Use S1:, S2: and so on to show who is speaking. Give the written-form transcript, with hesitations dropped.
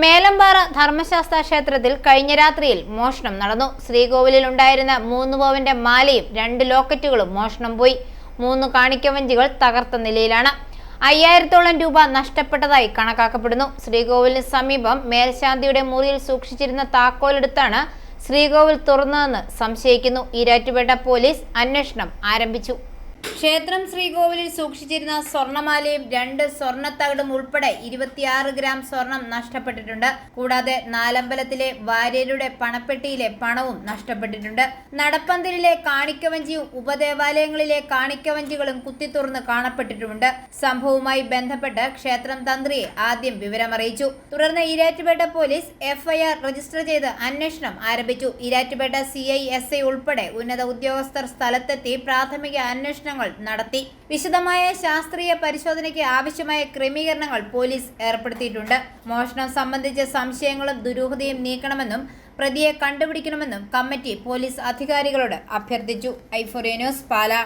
S1: മേലമ്പാറ ധർമ്മശാസ്ത്ര ക്ഷേത്രത്തിൽ കഴിഞ്ഞ രാത്രിയിൽ മോഷണം നടന്നു. ശ്രീകോവിലിൽ ഉണ്ടായിരുന്ന 3 പവന്റെ മാലയും 2 ലോക്കറ്റുകളും മോഷണം പോയി. 3 കാണിക്കവഞ്ചികൾ തകർത്ത നിലയിലാണ്. 5000-ഓളം രൂപ നഷ്ടപ്പെട്ടതായി കണക്കാക്കപ്പെടുന്നു. ശ്രീകോവിലിന് സമീപം മേൽശാന്തിയുടെ മുറിയിൽ സൂക്ഷിച്ചിരുന്ന താക്കോലെടുത്താണ് ശ്രീകോവിൽ തുറന്നതെന്ന് സംശയിക്കുന്നു. ഈരാറ്റുപേട്ട പോലീസ് അന്വേഷണം ആരംഭിച്ചു. ക്ഷേത്രം ശ്രീകോവിലിൽ സൂക്ഷിച്ചിരുന്ന സ്വർണമാലയും 2 സ്വർണ്ണത്തകിടും ഉൾപ്പെടെ 26 ഗ്രാം സ്വർണം നഷ്ടപ്പെട്ടിട്ടുണ്ട്. കൂടാതെ നാലമ്പലത്തിലെ വാര്യരുടെ പണപ്പെട്ടിയിലെ പണവും നഷ്ടപ്പെട്ടിട്ടുണ്ട്. നടപ്പന്തലിലെ കാണിക്കവഞ്ചിയും ഉപദേവാലയങ്ങളിലെ കാണിക്കവഞ്ചികളും കുത്തിത്തുറന്ന് കാണപ്പെട്ടിട്ടുമുണ്ട്. സംഭവവുമായി ബന്ധപ്പെട്ട് ക്ഷേത്രം തന്ത്രിയെ ആദ്യം വിവരമറിയിച്ചു. തുടർന്ന് ഈരാറ്റുപേട്ട പോലീസ് FIR രജിസ്റ്റർ ചെയ്ത് അന്വേഷണം ആരംഭിച്ചു. ഈരാറ്റുപേട്ട CI SI ഉൾപ്പെടെ ഉന്നത ഉദ്യോഗസ്ഥർ സ്ഥലത്തെത്തി പ്രാഥമിക അന്വേഷണം നടത്തി. വിശദമായ ശാസ്ത്രീയ പരിശോധനയ്ക്ക് ആവശ്യമായ ക്രമീകരണങ്ങൾ പോലീസ് ഏർപ്പെടുത്തിയിട്ടുണ്ട്. മോഷണം സംബന്ധിച്ച സംശയങ്ങളും ദുരൂഹതയും നീക്കണമെന്നും പ്രതിയെ കണ്ടുപിടിക്കണമെന്നും കമ്മിറ്റി പോലീസ് അധികാരികളോട് അഭ്യർത്ഥിച്ചു. i4A news, Pala.